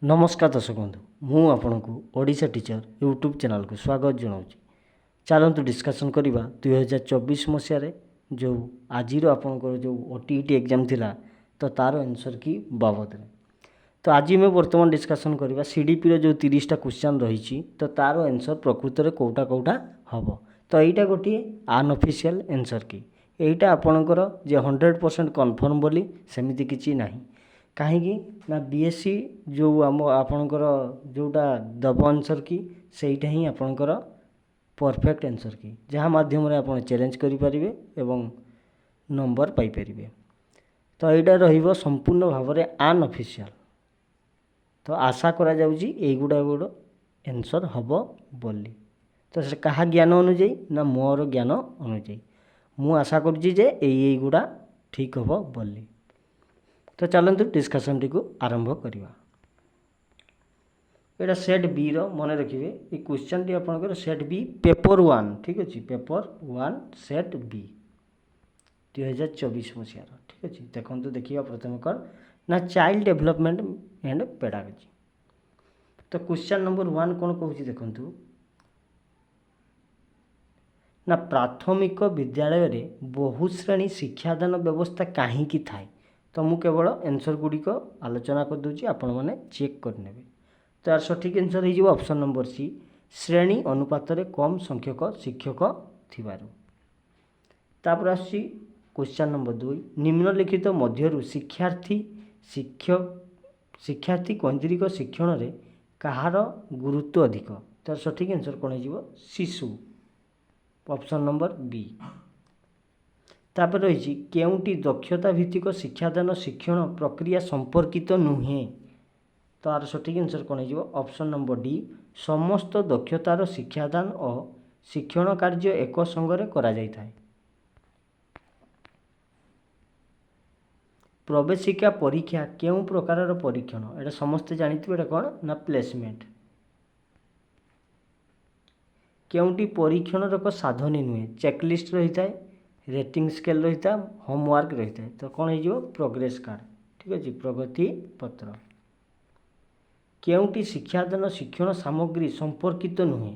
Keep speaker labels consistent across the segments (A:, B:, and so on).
A: नमस्कार दर्शक बंधु मु आपको ओडिशा टीचर यूट्यूब चैनल को स्वागत जनाऊँ। चलतु डिस्कसन करवा 2024 मसीह जो आज आपंकर जो ओटीईटी एग्जाम थिला तो तार आंसर की बाबद में तो आज मैं बर्तमान डिस्कसन करवा सीडीपी जो 30टा क्वेश्चन रही तो तार आंसर प्रकृत में कौटा कौटा हम तो यहाँ गोटे अनऑफिशियल आंसर की यहीटा आपणकर जे 100% कन्फर्म बोली सेमती किसी ना कहीं ना बीएससी जो आम आपणकर जोटा दब आंसर की सहीटा ही आपणकर परफेक्ट आंसर की जहाँ माध्यम आप चैलेंज करें एवं नंबर पाइपर तो यहाँ रही संपूर्ण भाव में अनऑफिशियल तो आशा करा गुड़ा आंसर हम बोली तो क्या ज्ञान अनुजाई ना मोर ज्ञान अनुजाई मु आशा करुड़ा ठीक हम बोली तो चलतु डिस्कसन टी को आरंभ करवा। यहाँ सेट बी मन रखिए ये क्वेश्चन टी आपंकर सेट बी पेपर 1 ठीक अच्छे पेपर 1 सेट बी 2024 मसीहार ठीक अच्छे देखो देखिए प्रथम कौन ना चाइल्ड डेवलपमेंट एंड पेडागोजी तो क्वेश्चन नंबर 1 कौन कहूँ देखु ना प्राथमिक विद्यालय में बहुश्रेणी शिक्षादान व्यवस्था कहीं थाए तो मु केवल आंसर गुड़िक आलोचना करदे आपण मैंने चेक करने तो यार सठिक आंसर हो ऑप्शन नंबर सी श्रेणी अनुपात में कम संख्यक शिक्षक थिबारु। तापर आसी क्वेश्चन नंबर 2 निम्नलिखित मध्यरु शिक्षार्थी केन्द्रिक शिक्षण रे कहार गुरुत्व अधिक तो सठिक आंसर कौन हो शिशु ऑप्शन नंबर बी। तापर रही केउटी दक्षता भित्तिक शिक्षादान शिक्षण प्रक्रिया संपर्कित नुहे तो आर सठिक आंसर कौन हो ऑप्शन नंबर डी समस्त दक्षतार शिक्षादान और शिक्षण कार्य एक संगरे करा जाय थाए। प्रवेशिका परीक्षा केउ प्रकार परीक्षण एटा समस्ते जानिथिबे एटा कौन ना प्लेसमेंट केउटी परीक्षण एक साधनी नुहे चेकलिस्ट रही थाए रेटिंग स्केल रही था होमवर्क रही था तो कौन हो प्रोग्रेस कार्ड ठीक अच्छे प्रगति पत्र केउटी शिक्षादान शिक्षण सामग्री संपर्कित नुहे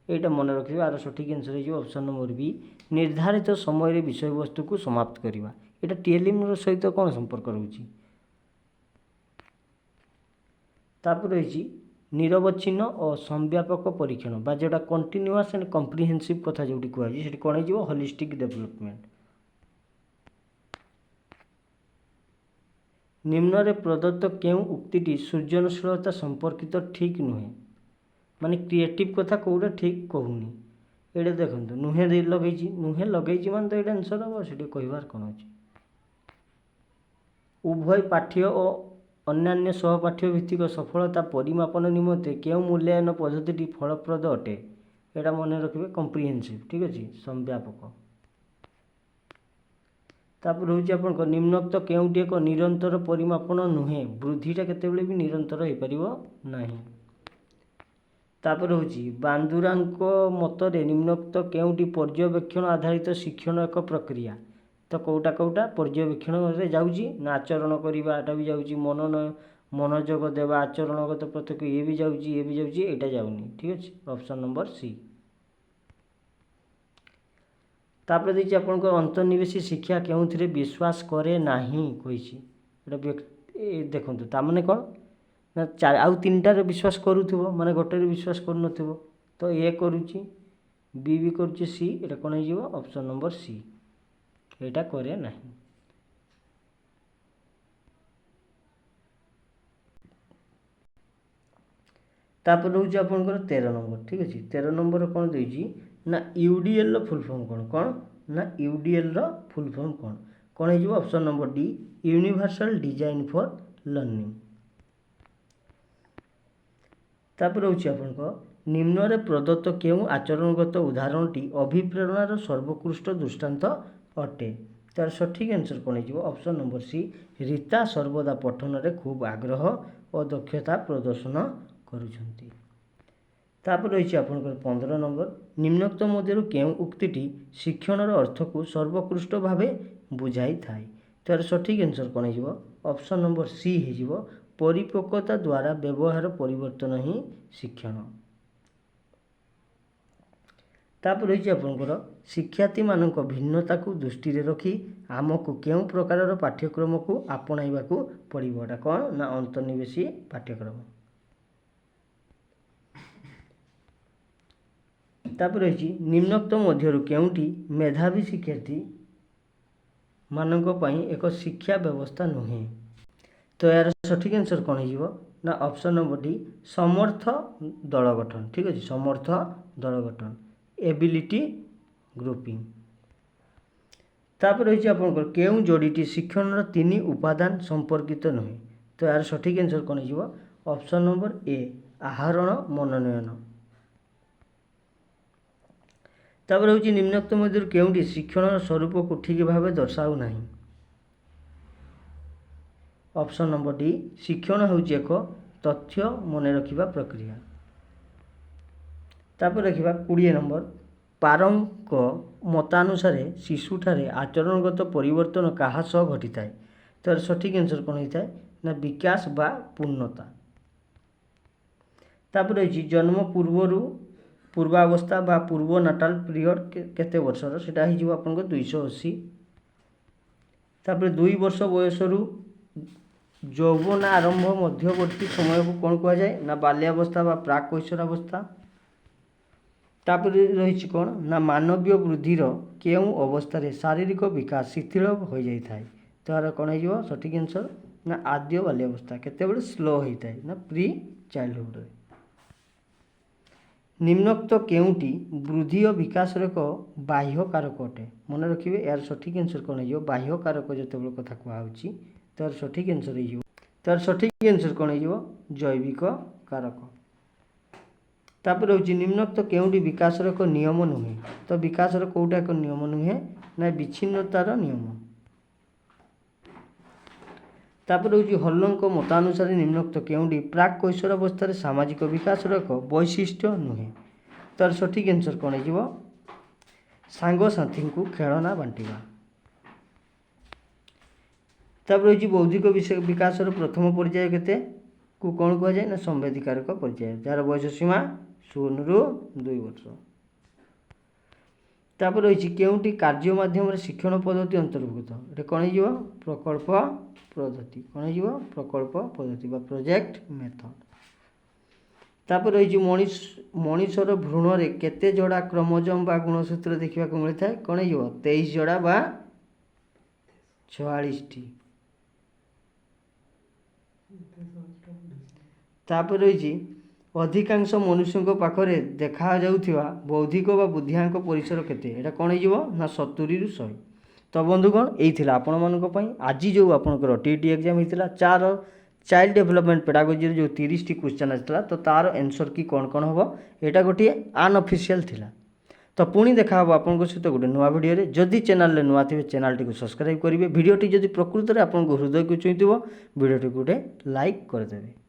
A: यहाँ मन रखिए आर सठिक आंसर हो ऑप्शन नंबर बी निर्धारित समय विषय वस्तु को समाप्त करवा यहाँ टीएलएम सहित कौन संपर्क रोचे तापर रही निरवच्छिन्न और संव्यापक परीक्षण बा जोटा कंटिन्यूअस एंड कम्प्रिहेंसिव कथा जो कहुए कौन हो होलिस्टिक डेवलपमेंट निम्न रे प्रदत्त केउ उक्तिटी सृजनशीलता संपर्कित ठीक नुहे माने क्रिएटिव कथा कौटा ठीक कहूनी ये देखो नुहे लगे मान तो ये आंसर हम से कहबार कौन अच्छे उभय पाठ्य और अन्यान्य सहपाठ्य भित्तिक सफलता परिमापन निमंते केउ मूल्यांकन पद्धति फलप्रद अटे यहाँ मन रखिए कम्प्रिहेंसिव ठीक अच्छे संव्यापक। तापर हूँ आप निम्नोक्त केउटी एक निरंतर परिमापन नुहे वृद्धिटा केतेबेले भी निरंतर हो पार ना। तापर हूँ बांदुरांक मतरे निम्नोक्त केउटी पर्यवेक्षण आधारित शिक्षण एक प्रक्रिया तो कौटा कौटा पर्यवेक्षण जाऊँगी ना आचरण करवाटा भी जाऊँगी मनोजोग देवा आचरणगत प्रत्येक ये भी जाऊँगी यहाँ जाऊनी ठीक अच्छे ऑप्शन नंबर सी। तापर देखिए आपंकर अंतर्निवेशी शिक्षा के विश्वास करे नाही कही देखो ताने कौन ना आउ 3टार विश्वास करूथबो माने गोटे विश्वास कर तो ए करुच्ची बी भी करुच्ची सी एटा कौन हो ऑप्शन नंबर सी एटा करे नाही। तापर हूँ आपंकर 13 नंबर ठीक अच्छे 13 नंबर कौन देजी ना यूडीएल फुल फॉर्म कौन ना यूडीएल फुल फॉर्म कौन हो option number D universal design for learning. तापर हूँ आपंकर निम्न रे प्रदत्त केउ आचरणगत उदाहरणटी अभिप्रेरणार सर्वोत्कृष्ट दृष्टांत अटे तार सठिक आंसर कौन हो ऑप्शन नंबर सी रीता सर्वदा पठन रे खूब आग्रह और दक्षता प्रदर्शन करुछंती। तापर रही आपंकर 15 नंबर निम्नोक्त मध्य केउ उक्तिटी शिक्षण अर्थ को सर्वोत्कृष्ट भाव बुझाई थाए तार सठिक आंसर कौन हो ऑप्शन नंबर सी हो परिपक्वता द्वारा व्यवहार परिवर्तन ही शिक्षण। तापर रही आपंकर शिक्षार्थी मानक भिन्नता को दृष्टि रखी आमको केउं प्रकार पाठ्यक्रम को आपणाइबा को पड़िबो। एटा कौन ना अंतर्निवेशी पाठ्यक्रम। तापर रही निम्नोक्त मध्यरु केउंटी मेधावी शिक्षार्थी मानक पई एक शिक्षा व्यवस्था नुहे। तो यार सठिक आंसर कौन हो ना ऑप्शन नंबर डी समर्थ दल गठन। ठीक अच्छे समर्थ दल गठन एबिलिटी ग्रुपिंग। तापर रही आपंकर केउं जोड़ीटी शिक्षण तीन उपादान संपर्कित नुहे। तो यार सठिक आंसर कौन हो ऑप्शन नंबर ए आहरण मनोनयन। तापर हूँ निम्नोक्त मध्य केउंटी शिक्षण स्वरूप को ठीक भाव दर्शाऊ नहीं। ऑप्शन नंबर डी शिक्षण हूँ एक तथ्य मन रखा प्रक्रिया। तापर रखा 20 नंबर पारंक मतानुसार शिशुठारे आचरणगत परिवर्तन क्या सह घटी थाए। तो सठिक आंसर कौन होता है ना विकास बा पूर्णता। तापर रही जन्म पूर्वावस्था बा पूर्व नाटाल पीरियड केते वर्षर सेटा हो आपन 280। तापर 2 वर्ष बयस यौवन आरंभ मध्यवर्ती समय को कौन कह जाए ना बाल्यावस्था बा प्राक कैशोरावस्था। तापर रही कौन ना मानवीय वृद्धिर केउं अवस्था शारीरिक विकास शिथिल हो जाए। तो यार कौन हो सठिक आंसर ना आद्य बाल्यावस्था केते स्लो होता है ना प्री चाइल्डहुड। निम्नोक्त केउंटी वृद्धि और विकास एक बाह्य कारक अटे। मन रखिए यार सठिक आंसर कौन हो बाह्य कारक जो कथा कहुच्छी। तो यार सठिक आंसर हो तो यार सठिक आंसर कौन हो जैविक कारक। तापर हूँ निम्नोक्त केउंटी विकास एक नियम नुहे। तो विकास कौटा एक नियम नुहे ना विच्छिन्नतार नियम। तापर हूँ हल्लंक मतानुसार निम्नोक्त केउंटी प्राक कैशोरावस्था सामाजिक विकास एक वैशिष्ट्य नुहे। तार सठिक आंसर कौन हो सांगसाथी को खेलना बांटिबा। तापर हूँ बौद्धिक विकास प्रथम पर्याय केते को कौन कह जाए ना संवेदिकारक पर्याय जार बयस सीमा 0 ରୁ 2 वर्ष। तापर रही केउंटी कार्य माध्यम शिक्षण पद्धति अंतर्भुक्त ये कौन हो प्रकल्प पद्धति। कौन हो प्रकल्प पद्धति बा प्रोजेक्ट मेथड। तापर रही मनीषर भ्रूण में केते जोड़ा क्रोमोजोम बा गुणसूत्र देखा मिलता है। कौन हो 23 जोड़ा बा 44 टी। तापर रही अधिकांश मनुष्यों पाखरे देखा जाउथिबा बौद्धिक बा बुद्धिआंक परिसर केते एटा कौन हो ना 70 ରୁ 100। तो बंधुगण यही आपण मानी आज जो आपंकर टीईटी एग्जाम होता 4 चाइल्ड डेभलपमेंट पेडागोजी जो 30 टी क्वेश्चन आसाला। तो तार आंसर की कौन कौन हम यहाँ गोटे अनऑफिशियल थिला। तो पुणी देखा आपन सहित गोटे नुआ भिडियो जदि चैनल नुआ थे चैनल टी सब्सक्राइब करेंगे। भिडियोटी जदि प्रकृत में आपन हृदय को छुईव भिडियोटी गोटे लाइक करदे।